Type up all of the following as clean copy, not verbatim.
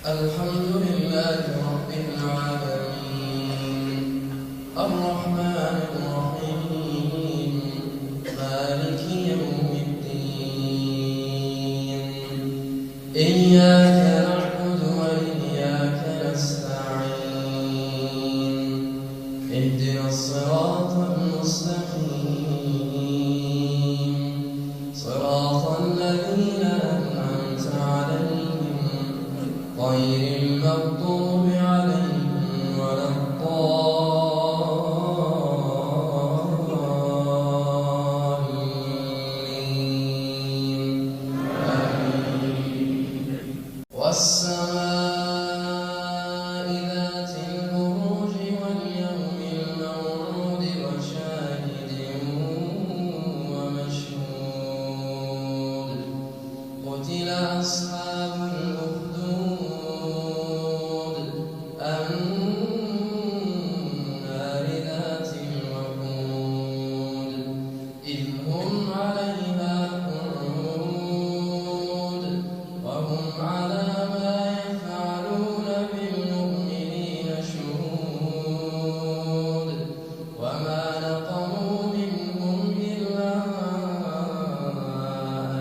الحمد لله رب العالمين الرحمن الرحيم مالك يوم الدين إياك نعبد وإياك نستعين اهدنا الصراط المستقيم صراط الذين أنعمت عليهم غير المغضوب عليهم ولا الضالين آمين. والسماء ذات البروج واليوم الموعود وشاهد ومشهود قتل أصحاب الأخدود النار ذات الوقود إذ هم عليها قعود وهم على ما يفعلون بالمؤمنين شهود وما نقموا منهم إلا أن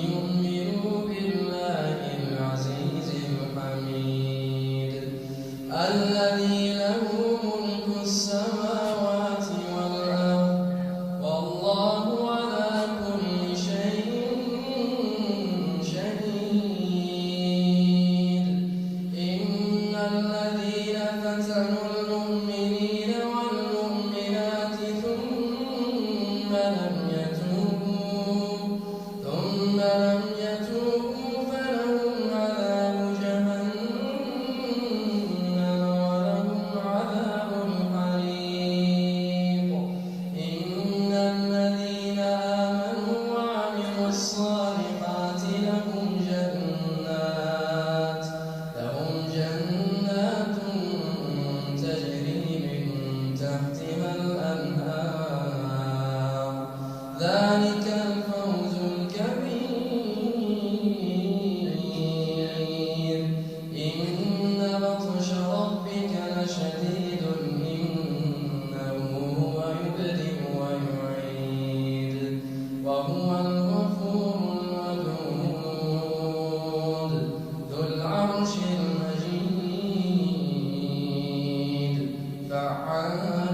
يؤمنوا بالله العزيز الحميد الذي له ملك السماوات والأرض والله على كل شيء شهيد إن الذين فتنوا المؤمنين والمؤمنات ثم لم يتوبوا فلهم عذاب جهنم ولهم عذاب الحريق إن الذين آمنوا وعملوا الصالحات لهم جنات تجري من تحتها الأنهار ذلك الفوز الكبير إن بطش ربك لشديد إنه هو يبدئ ويعيد وهو الغفور الودود ذو العرش المجيد فعال